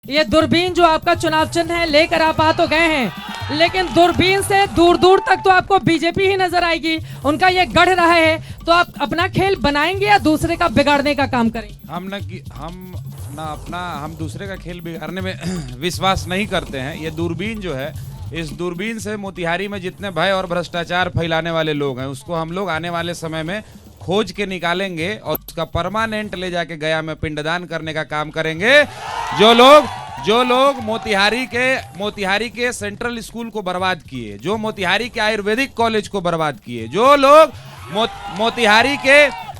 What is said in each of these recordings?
ये दूरबीन जो आपका चुनाव चिन्ह है लेकर आप आ तो गए हैं, लेकिन दूरबीन से दूर दूर तक तो आपको बीजेपी ही नजर आएगी। उनका ये गढ़ रहा है, तो आप अपना खेल बनाएंगे या दूसरे का बिगाड़ने का काम करेंगे? हम दूसरे का खेल बिगाड़ने में विश्वास नहीं करते हैं। ये दूरबीन जो है, इस दूरबीन से मोतिहारी में जितने भय और भ्रष्टाचार फैलाने वाले लोग हैं, उसको हम लोग आने वाले समय में खोज के निकालेंगे और उसका परमानेंट ले जाके गया में पिंडदान करने का काम करेंगे। जो लोग मोतिहारी के सेंट्रल स्कूल को बर्बाद किए, जो मोतिहारी के आयुर्वेदिक कॉलेज को बर्बाद किए, जो लोग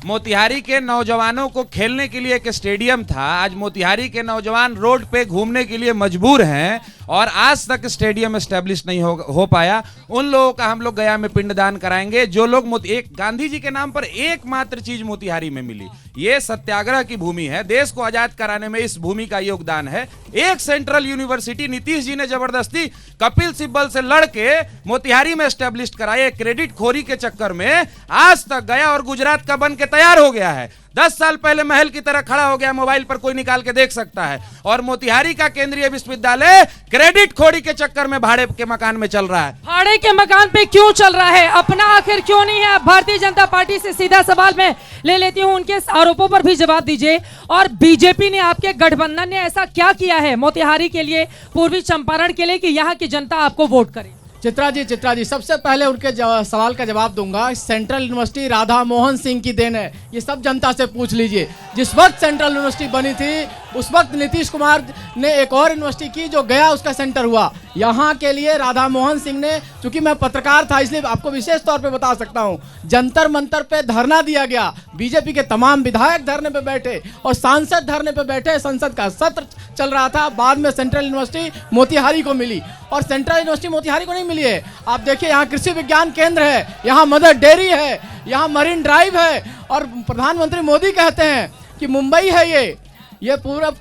मोतिहारी के नौजवानों को खेलने के लिए एक स्टेडियम था, आज मोतिहारी के नौजवान रोड पे घूमने के लिए मजबूर हैं और आज तक स्टेडियम एस्टेब्लिश नहीं हो पाया, उन लोगों का हम लोग गया में पिंडदान कराएंगे। जो लोग एक गांधी जी के नाम पर एकमात्र चीज मोतिहारी में मिली, ये सत्याग्रह की भूमि है। देश को आजाद कराने में इस भूमि का योगदान है। एक सेंट्रल यूनिवर्सिटी नीतीश जी ने जबरदस्ती कपिल सिब्बल से लड़के मोतिहारी में एस्टेब्लिश कराए। क्रेडिट खोरी के चक्कर में आज तक गया और गुजरात का बन के तैयार हो गया है। 10 साल पहले महल की तरह खड़ा हो गया, मोबाइल पर कोई निकाल के देख सकता है। और मोतिहारी का केंद्रीय विश्वविद्यालय क्रेडिट खोरी के चक्कर में भाड़े के मकान में चल रहा है। भाड़े के मकान पे क्यों चल रहा है? अपना आखिर क्यों नहीं है? भारतीय जनता पार्टी से सीधा सवाल मैं ले लेती हूं, उनके आरोपों पर भी जवाब दीजिए। और बीजेपी ने, आपके गठबंधन ने ऐसा क्या किया है मोतिहारी के लिए, पूर्वी चंपारण के लिए, कि यहाँ की जनता आपको वोट करे? चित्रा जी, सबसे पहले उनके सवाल का जवाब दूंगा। सेंट्रल यूनिवर्सिटी राधा मोहन सिंह की देन है, ये सब जनता से पूछ लीजिए। जिस वक्त सेंट्रल यूनिवर्सिटी बनी थी उस वक्त नीतीश कुमार ने एक और यूनिवर्सिटी की जो गया उसका सेंटर हुआ। यहाँ के लिए राधा मोहन सिंह ने, चूंकि मैं पत्रकार था इसलिए आपको विशेष तौर पे बता सकता हूँ, जंतर मंतर पे धरना दिया गया। बीजेपी के तमाम विधायक धरने पे बैठे और सांसद धरने पे बैठे। संसद का सत्र चल रहा था। बाद में सेंट्रल यूनिवर्सिटी मोतिहारी को मिली और सेंट्रल यूनिवर्सिटी मोतिहारी को नहीं मिली है। आप देखिए, यहाँ कृषि विज्ञान केंद्र है, यहाँ मदर डेयरी है, यहाँ मरीन ड्राइव है। और प्रधानमंत्री मोदी कहते हैं कि मुंबई है ये पूरब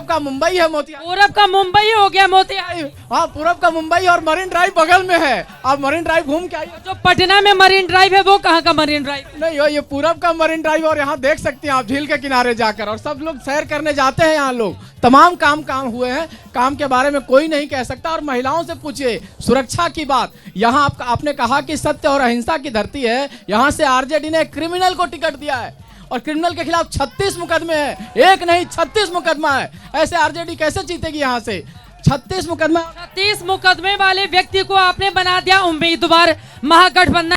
का मुंबई है मोतिहारी। पूरब का मुंबई हो गया मोतिहारी। हाँ, पूरब का मुंबई और मरीन ड्राइव बगल में है। आप मरीन ड्राइव घूम के आइए। जो पटना में मरीन ड्राइव है वो कहाँ का मरीन ड्राइव? नहीं, ये पूरब का मरीन ड्राइव। और यहाँ देख सकते हैं आप झील के किनारे जाकर, और सब लोग सैर करने जाते हैं। यहाँ लोग तमाम काम हुए हैं। काम के बारे में कोई नहीं कह सकता। और महिलाओं से पूछिए सुरक्षा की बात। यहाँ आपने कहा कि सत्य और अहिंसा की धरती है। यहाँ से आरजेडी ने क्रिमिनल को टिकट दिया है और क्रिमिनल के खिलाफ 36 मुकदमे हैं। एक नहीं 36 मुकदमा है। ऐसे आरजेडी कैसे जीतेगी? यहाँ से 36 मुकदमा। 36 मुकदमे वाले व्यक्ति को आपने बना दिया उम्मीदवार महागठबंधन।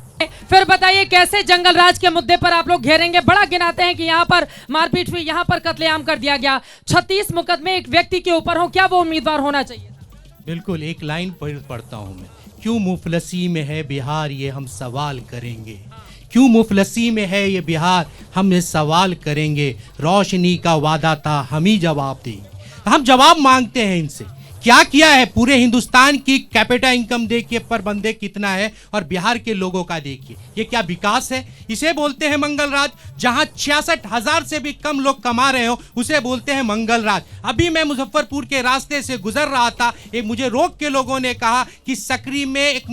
फिर बताइए कैसे जंगल राज के मुद्दे पर आप लोग घेरेंगे? बड़ा गिनाते हैं कि यहाँ पर मारपीट हुई, यहाँ पर कत्लेआम कर दिया गया। 36 मुकदमे एक व्यक्ति के ऊपर हो, क्या वो उम्मीदवार होना चाहिए? बिल्कुल, एक लाइन पढ़ता हूँ मैं। क्यों मुफलसी में है बिहार, ये हम सवाल करेंगे। क्यों मुफलसी में है ये बिहार, हम ये सवाल करेंगे। रोशनी का वादा था, हम ही जवाब देंगे। हम जवाब मांगते हैं इनसे। क्या किया है? पूरे हिंदुस्तान की कैपिटा इनकम देखिए पर बंदे कितना है, और बिहार के लोगों का देखिए। ये क्या विकास है? इसे बोलते हैं मंगल राज। जहां 66,000 से भी कम लोग कमा रहे हो उसे बोलते हैं मंगल राज। अभी मैं मुजफ्फरपुर के रास्ते से गुजर रहा था, एक मुझे रोक के लोगों ने कहा कि सकरी में एक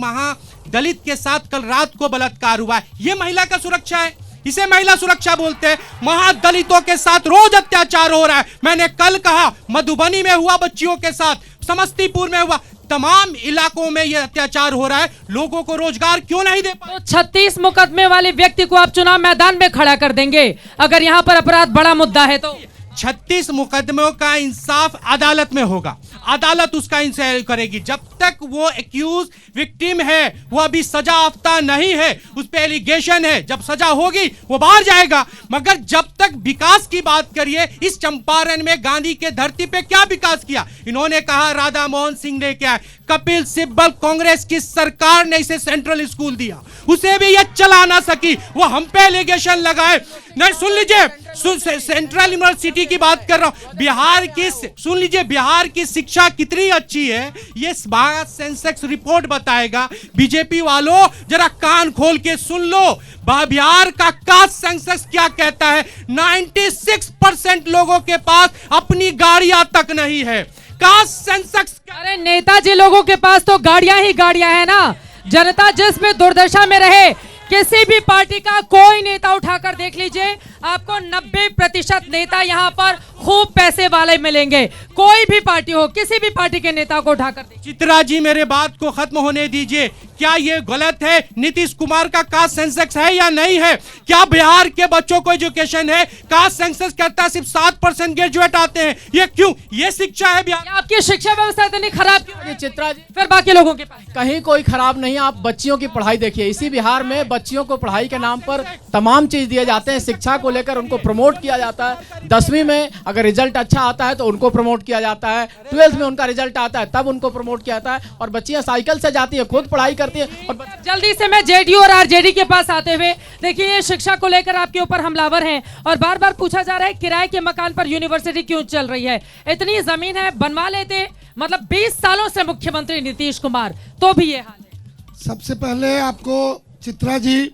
दलित के साथ कल रात को बलात्कार हुआ है। ये महिला का सुरक्षा है? इसे महिला सुरक्षा बोलते हैं? महादलितों के साथ रोज अत्याचार हो रहा है। मैंने कल कहा मधुबनी में हुआ, बच्चियों के साथ, समस्तीपुर में हुआ, तमाम इलाकों में यह अत्याचार हो रहा है। लोगों को रोजगार क्यों नहीं दे पाए? तो 36 मुकदमे वाले व्यक्ति को आप चुनाव मैदान में खड़ा कर देंगे अगर यहाँ पर अपराध बड़ा मुद्दा है तो? 36 मुकदमों का इंसाफ अदालत में होगा। अदालत उसका इंसाफ करेगी। जब तक वो एक्यूज विक्टिम है, वो अभी सजा याफ्ता नहीं है, उस पे एलिगेशन है, जब सजा होगी वो बाहर जाएगा। मगर जब तक विकास की बात करिए, इस चंपारण में गांधी के धरती पे क्या विकास किया? इन्होंने कहा राधा मोहन सिंह ने क्या, कपिल सिब्बल कांग्रेस की सरकार ने इसे सेंट्रल स्कूल दिया, उसे भी ये चला ना सकी, वो हम पे एलिगेशन लगाए। नहीं, सुन लीजिए, सेंट्रल यूनिवर्सिटी की बात कर रहा हूं। बिहार की, सुन लीजिए, बिहार की शिक्षा कितनी अच्छी है ये सेंसेक्स रिपोर्ट बताएगा। बीजेपी वालों जरा कान खोल के सुन लो, बिहार का कास्ट सेंसेक्स क्या कहता है। 96% लोगों के पास अपनी गाड़ियां तक नहीं है। Cost Sensex. अरे नेताजी लोगों के पास तो गाड़ियां ही गाड़ियां है ना। जनता जिसमें दुर्दशा में रहे, किसी भी पार्टी का कोई नेता उठाकर देख लीजिए, आपको 90% नेता यहाँ पर खूब पैसे वाले मिलेंगे। कोई भी पार्टी हो, किसी भी पार्टी के नेता को उठाकर देखिए। चित्रा जी मेरे बात को खत्म होने दीजिए। क्या ये गलत है? नीतीश कुमार का कास्ट सेंसेक्स है या नहीं है? क्या बिहार के बच्चों को एजुकेशन है? कास्ट सेंसेक्स कहता है सिर्फ 7% ग्रेजुएट आते हैं। ये क्यों? ये शिक्षा है बिहार? ये आपकी शिक्षा व्यवस्था इतनी खराब क्यों है? चित्रा जी, फिर बाकी लोगों के पास कहीं कोई खराब नहीं। आप बच्चियों की पढ़ाई देखिए, इसी बिहार में बच्चियों को पढ़ाई के नाम पर तमाम चीज दिए जाते हैं। शिक्षा को लेकर उनको प्रमोट किया जाता है। 10वीं में अगर रिजल्ट अच्छा आता है तो उनको प्रमोट किया जाता है, 12th में उनका रिजल्ट आता है तब उनको प्रमोट किया जाता है। और बच्चियां साइकिल से जाती है, खुद पढ़ाई करती है। और जल्दी से मैं जेडीयू और आरजेडी के पास आते हुए, देखिए ये शिक्षा को लेकर आपके ऊपर हमलावर हैं और बार बार पूछा जा रहा है किराए के मकान पर यूनिवर्सिटी क्यों चल रही है? इतनी जमीन है, बनवा लेते। मतलब 20 सालों से मुख्यमंत्री नीतीश कुमार, तो भी ये हाल है। सबसे पहले आपको चित्रा जी,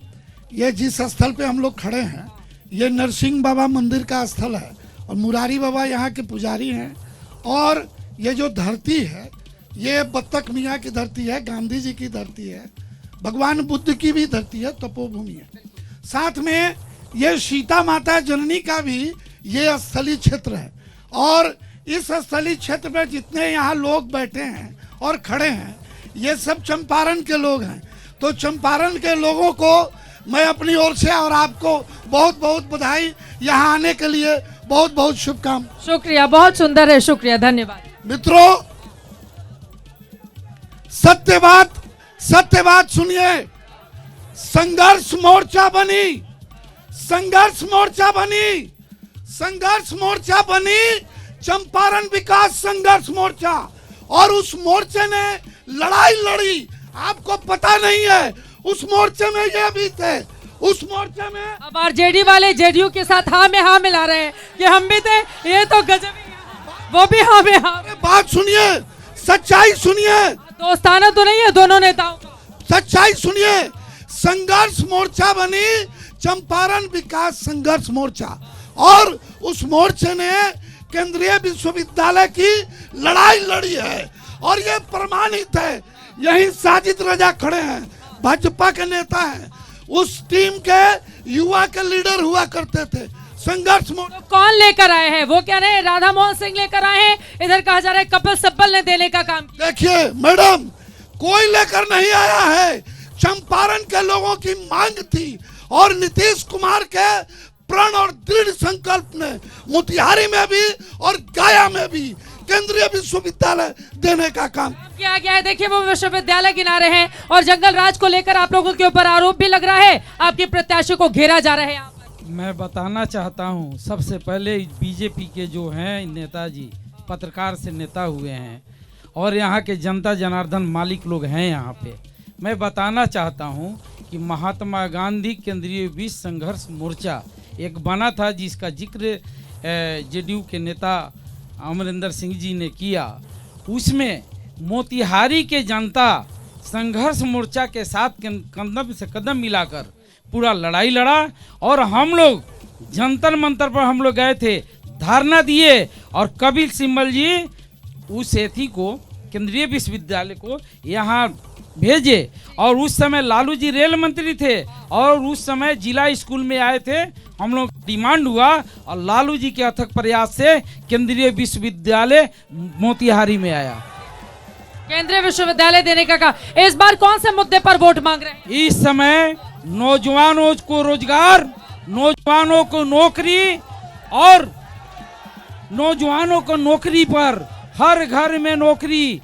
ये जिस स्थल पे हम लोग खड़े हैं ये नरसिंह बाबा मंदिर का स्थल है और मुरारी बाबा यहाँ के पुजारी हैं। और ये जो धरती है ये बत्तख मियाँ की धरती है, गांधी जी की धरती है, भगवान बुद्ध की भी धरती है, तपोभूमि है। साथ में ये सीता माता जननी का भी ये स्थलीय क्षेत्र है। और इस स्थलीय क्षेत्र में जितने यहाँ लोग बैठे हैं और खड़े हैं ये सब चंपारण के लोग हैं। तो चंपारण के लोगों को मैं अपनी ओर से और आपको बहुत बहुत बधाई, यहाँ आने के लिए बहुत बहुत शुभकामनाएं। शुक्रिया, बहुत सुंदर है, शुक्रिया, धन्यवाद। मित्रों, सत्य बात सुनिए। संघर्ष मोर्चा बनी, संघर्ष मोर्चा बनी चंपारण विकास संघर्ष मोर्चा। और उस मोर्चे ने लड़ाई लड़ी, आपको पता नहीं है। उस मोर्चे में ये भी थे, उस मोर्चे में अब आरजेडी वाले जेडीयू के साथ हाँ में हाँ मिला रहे हैं कि हम भी थे। ये तो गजब ही है। वो भी हाँ में हाँ। बात सुनिए, सच्चाई सुनिए, दोस्ताना तो नहीं है दोनों नेताओं का। सच्चाई सुनिए। संघर्ष मोर्चा बनी चंपारण विकास संघर्ष मोर्चा और उस मोर्चे ने केंद्रीय विश्वविद्यालय की लड़ाई लड़ी है और ये प्रमाणित है। यही साजिद रजा खड़े हैं, भाजपा के नेता हैं, उस टीम के युवा के लीडर हुआ करते थे। संघर्ष मोर्चा तो कौन लेकर आए हैं? वो कह रहे हैं राधा मोहन सिंह लेकर आए हैं, इधर कहा जा रहा है कपिल सिब्बल ने देने का काम किया। देखिए मैडम, कोई लेकर नहीं आया है। चंपारण के लोगों की मांग थी और नीतीश कुमार के प्रण और दृढ़ संकल्प ने मोतिहारी में भी और गया में भी केंद्रीय विश्वविद्यालय देने का काम किया गया है। देखिए वो विश्वविद्यालय किनारे हैं और जंगल राज को लेकर आप लोगों के ऊपर आरोप भी लग रहा है, आपके प्रत्याशी को घेरा जा रहा है यहाँ पर। मैं बताना चाहता हूँ, सबसे पहले बीजेपी के जो हैं नेताजी पत्रकार से नेता हुए हैं और यहाँ के जनता जनार्दन मालिक लोग हैं यहाँ पे। मैं बताना चाहता हूँ कि महात्मा गांधी केंद्रीय विश्व संघर्ष मोर्चा एक बना था जिसका जिक्र जेडीयू के नेता अमरिंदर सिंह जी ने किया। उसमें मोतिहारी के जनता संघर्ष मोर्चा के साथ कदम से कदम मिलाकर पूरा लड़ाई लड़ा और हम लोग जंतर मंतर पर हम लोग गए थे, धरना दिए और कपिल सिब्बल जी उस एथी को केंद्रीय विश्वविद्यालय को यहाँ भेजे। और उस समय लालू जी रेल मंत्री थे और उस समय जिला स्कूल में आए थे। हम लोग डिमांड हुआ और लालू जी के अथक प्रयास से केंद्रीय विश्वविद्यालय मोतिहारी में आया। केंद्रीय विश्वविद्यालय देने का कहा। इस बार कौन से मुद्दे पर वोट मांग रहे हैं? इस समय नौजवानों को रोजगार, नौजवानों को नौकरी और नौजवानों को नौकरी पर, हर घर में नौकरी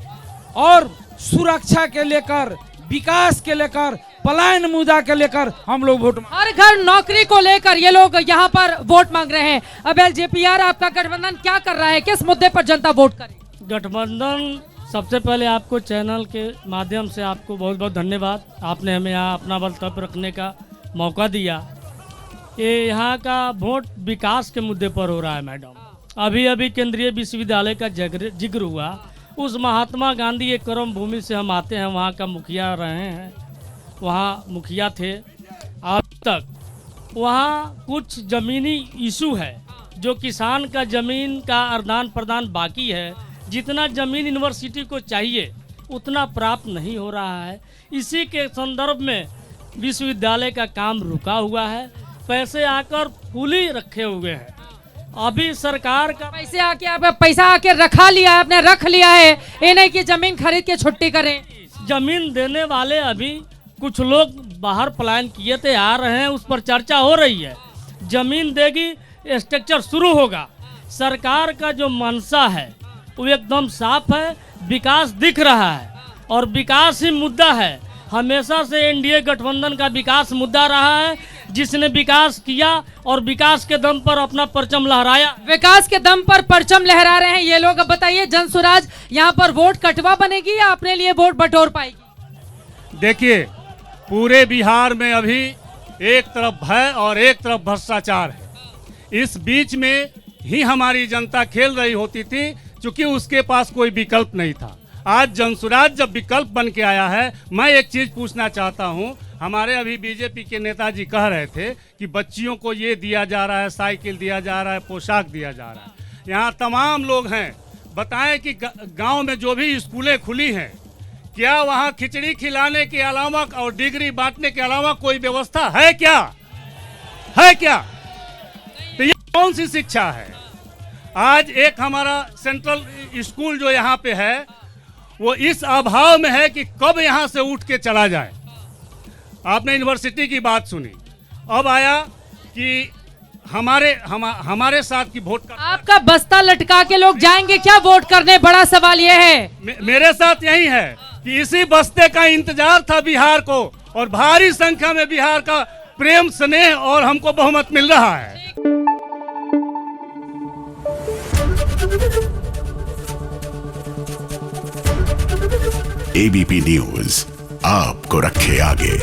और सुरक्षा के लेकर, विकास के लेकर, पलायन मुद्दा के लेकर हम लोग वोट, हर घर नौकरी को लेकर ये लोग यहाँ पर वोट मांग रहे हैं। अब एलजेपीआर आपका गठबंधन क्या कर रहा है? किस मुद्दे पर जनता वोट करे? गठबंधन, सबसे पहले आपको चैनल के माध्यम से आपको बहुत बहुत धन्यवाद। आपने हमें यहाँ अपना वक्तव्य रखने का मौका दिया। ये यहाँ का वोट विकास के मुद्दे पर हो रहा है मैडम। अभी अभी केंद्रीय विश्वविद्यालय का जिक्र हुआ। उस महात्मा गांधी के कर्म भूमि से हम आते हैं, वहाँ का मुखिया रहे हैं, वहाँ मुखिया थे। अब तक वहाँ कुछ ज़मीनी इशू है, जो किसान का ज़मीन का आदान प्रदान बाकी है। जितना ज़मीन यूनिवर्सिटी को चाहिए उतना प्राप्त नहीं हो रहा है। इसी के संदर्भ में विश्वविद्यालय का काम रुका हुआ है। पैसे आकर फूली रखे हुए हैं। अभी सरकार का पैसे आके आप पैसा आके रखा लिया है, आपने रख लिया है, ये नहीं कि जमीन खरीद के छुट्टी करें। जमीन देने वाले अभी कुछ लोग बाहर पलायन किए थे, आ रहे हैं, उस पर चर्चा हो रही है। जमीन देगी, स्ट्रक्चर शुरू होगा। सरकार का जो मंशा है वो एकदम साफ है, विकास दिख रहा है और विकास ही मुद्दा है। हमेशा से एनडीए गठबंधन का विकास मुद्दा रहा है, जिसने विकास किया और विकास के दम पर अपना परचम लहराया। विकास के दम पर परचम लहरा रहे हैं ये लोग। अब बताइए जनसुराज, यहाँ पर वोट कटवा बनेगी या अपने लिए वोट बटोर पाएगी? देखिए, पूरे बिहार में अभी एक तरफ भय और एक तरफ भ्रष्टाचार है। इस बीच में ही हमारी जनता खेल रही होती थी, क्योंकि उसके पास कोई विकल्प नहीं था। आज जनसुराज जब विकल्प बन के आया है, मैं एक चीज पूछना चाहता हूं। हमारे अभी बीजेपी के नेताजी कह रहे थे कि बच्चियों को ये दिया जा रहा है, साइकिल दिया जा रहा है, पोशाक दिया जा रहा है। यहाँ तमाम लोग हैं, बताएं कि गांव में जो भी स्कूलें खुली हैं, क्या वहाँ खिचड़ी खिलाने के अलावा और डिग्री बांटने के अलावा कोई व्यवस्था है क्या? है क्या? तो ये कौन सी शिक्षा है? आज एक हमारा सेंट्रल स्कूल जो यहाँ पे है वो इस अभाव में है कि कब यहाँ से उठ के चला जाए। आपने यूनिवर्सिटी की बात सुनी, अब आया कि हमारे साथ की वोट का आपका बस्ता लटका के लोग जाएंगे क्या वोट करने? बड़ा सवाल यह है। मेरे साथ यही है कि इसी बस्ते का इंतजार था बिहार को, और भारी संख्या में बिहार का प्रेम स्नेह और हमको बहुमत मिल रहा है। एबीपी न्यूज आपको रखे आगे।